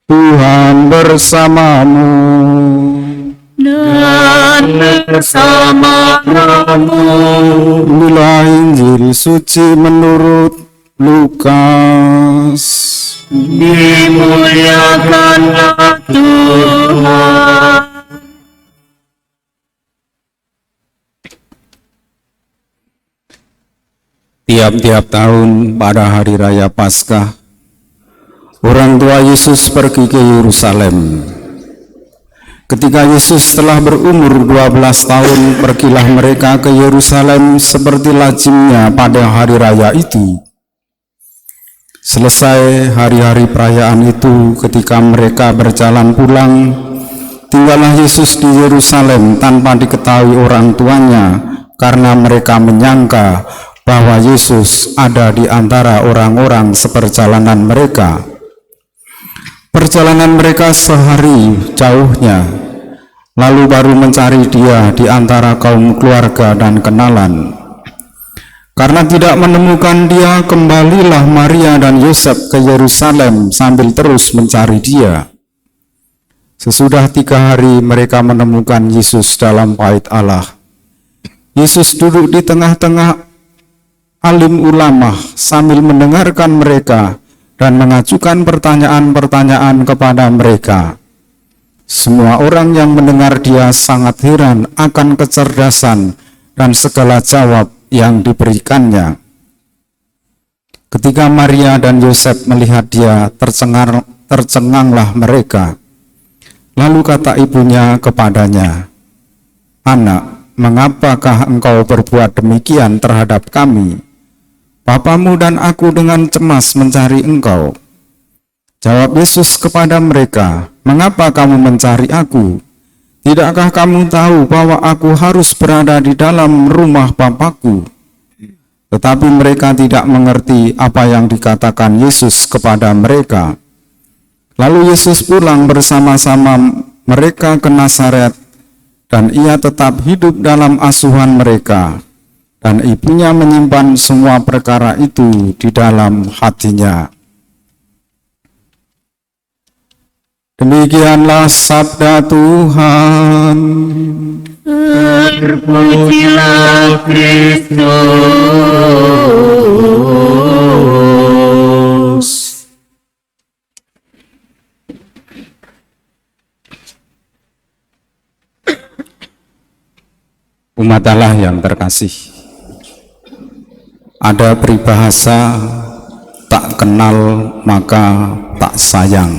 Tuhan bersamamu dan bersama rohmu. Inilah Injil suci menurut Lukas. Dimuliakanlah Tuhan. Tiap-tiap tahun pada hari raya Paskah, orang tua Yesus pergi ke Yerusalem. Ketika Yesus telah berumur 12 tahun, pergilah mereka ke Yerusalem seperti lazimnya pada hari raya itu. Selesai hari-hari perayaan itu, ketika mereka berjalan pulang, tinggallah Yesus di Yerusalem tanpa diketahui orang tuanya, karena mereka menyangka bahwa Yesus ada di antara orang-orang seperjalanan mereka. Perjalanan mereka sehari jauhnya, lalu baru mencari dia di antara kaum keluarga dan kenalan. Karena tidak menemukan dia, kembalilah Maria dan Yosef ke Yerusalem sambil terus mencari dia. Sesudah 3 hari mereka menemukan Yesus dalam bait Allah. Yesus duduk di tengah-tengah alim ulama sambil mendengarkan mereka dan mengajukan pertanyaan-pertanyaan kepada mereka. Semua orang yang mendengar dia sangat heran akan kecerdasan dan segala jawab yang diberikannya. Ketika Maria dan Yosef melihat dia, tercenganglah mereka. Lalu kata ibunya kepadanya, "Anak, mengapakah engkau berbuat demikian terhadap kami? Bapamu dan aku dengan cemas mencari engkau." Jawab Yesus kepada mereka, "Mengapa kamu mencari aku? Tidakkah kamu tahu bahwa aku harus berada di dalam rumah Bapakku?" Tetapi mereka tidak mengerti apa yang dikatakan Yesus kepada mereka. Lalu Yesus pulang bersama-sama mereka ke Nazaret, dan ia tetap hidup dalam asuhan mereka, dan ibunya menyimpan semua perkara itu di dalam hatinya. Demikianlah sabda Tuhan. Terpujilah Kristus. Umat Allah yang terkasih, ada peribahasa tak kenal maka tak sayang.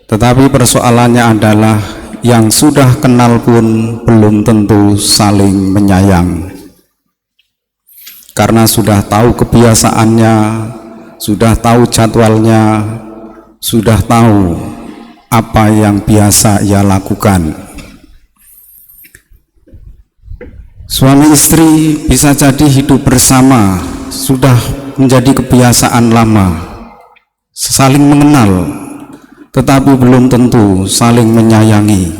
Tetapi persoalannya adalah yang sudah kenal pun belum tentu saling menyayang. Karena sudah tahu kebiasaannya, sudah tahu jadwalnya, sudah tahu apa yang biasa ia lakukan. Suami istri bisa jadi hidup bersama, sudah menjadi kebiasaan lama, saling mengenal, tetapi belum tentu saling menyayangi.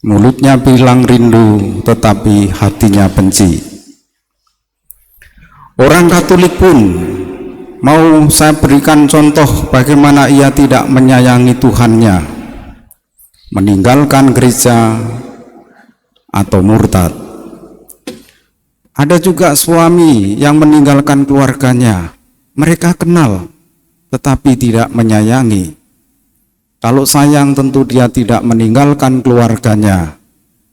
Mulutnya bilang rindu, tetapi hatinya benci. Orang Katolik pun, mau saya berikan contoh bagaimana ia tidak menyayangi Tuhannya, meninggalkan gereja atau murtad. Ada juga suami yang meninggalkan keluarganya. Mereka kenal, tetapi tidak menyayangi. Kalau sayang tentu dia tidak meninggalkan keluarganya.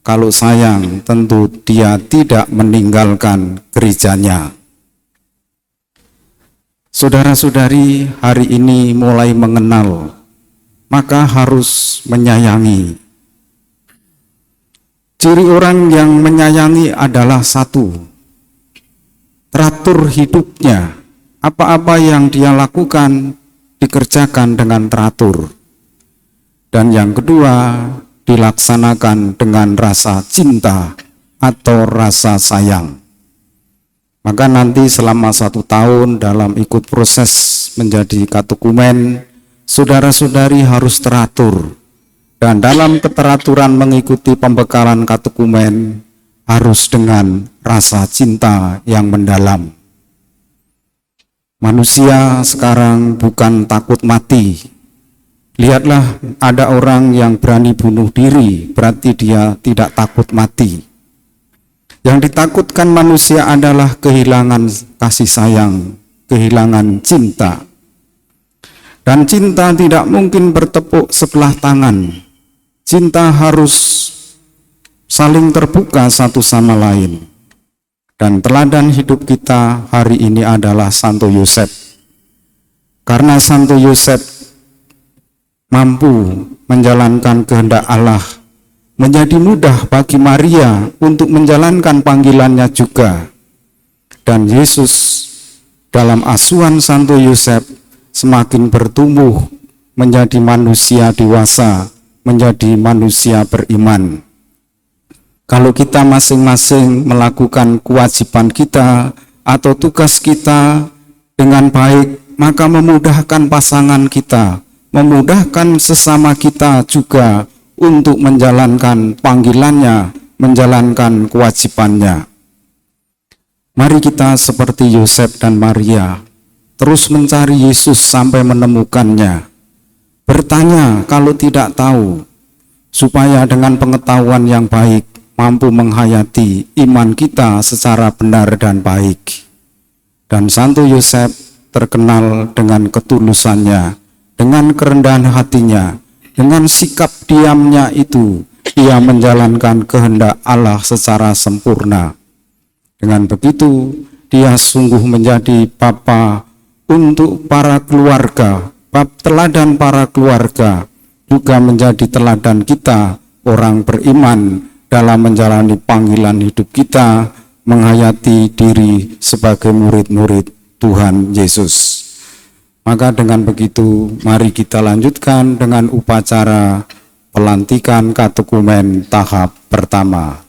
Kalau sayang tentu dia tidak meninggalkan gerejanya. Saudara-saudari hari ini mulai mengenal, maka harus menyayangi. Ciri orang yang menyayangi adalah satu, teratur hidupnya. Apa-apa yang dia lakukan dikerjakan dengan teratur. Dan yang kedua, dilaksanakan dengan rasa cinta atau rasa sayang. Maka nanti selama 1 tahun dalam ikut proses menjadi katekumen, saudara-saudari harus teratur. Dan dalam keteraturan mengikuti pembekalan katekumen harus dengan rasa cinta yang mendalam. Manusia sekarang bukan takut mati. Lihatlah, ada orang yang berani bunuh diri, berarti dia tidak takut mati. Yang ditakutkan manusia adalah kehilangan kasih sayang, kehilangan cinta. Dan cinta tidak mungkin bertepuk sebelah tangan. Cinta harus saling terbuka satu sama lain. Dan teladan hidup kita hari ini adalah Santo Yosef. Karena Santo Yosef mampu menjalankan kehendak Allah, menjadi mudah bagi Maria untuk menjalankan panggilannya juga. Dan Yesus dalam asuhan Santo Yosef semakin bertumbuh menjadi manusia dewasa, menjadi manusia beriman. Kalau kita masing-masing melakukan kewajiban kita atau tugas kita dengan baik, maka memudahkan pasangan kita, memudahkan sesama kita juga untuk menjalankan panggilannya, menjalankan kewajibannya. Mari kita seperti Yosef dan Maria, terus mencari Yesus sampai menemukannya. Bertanya kalau tidak tahu, supaya dengan pengetahuan yang baik, mampu menghayati iman kita secara benar dan baik. Dan Santo Yosef terkenal dengan ketulusannya, dengan kerendahan hatinya, dengan sikap diamnya itu, ia menjalankan kehendak Allah secara sempurna. Dengan begitu, dia sungguh menjadi bapa untuk para keluarga, teladan para keluarga, juga menjadi teladan kita, orang beriman, dalam menjalani panggilan hidup kita, menghayati diri sebagai murid-murid Tuhan Yesus. Maka dengan begitu, mari kita lanjutkan dengan upacara pelantikan katekumen tahap pertama.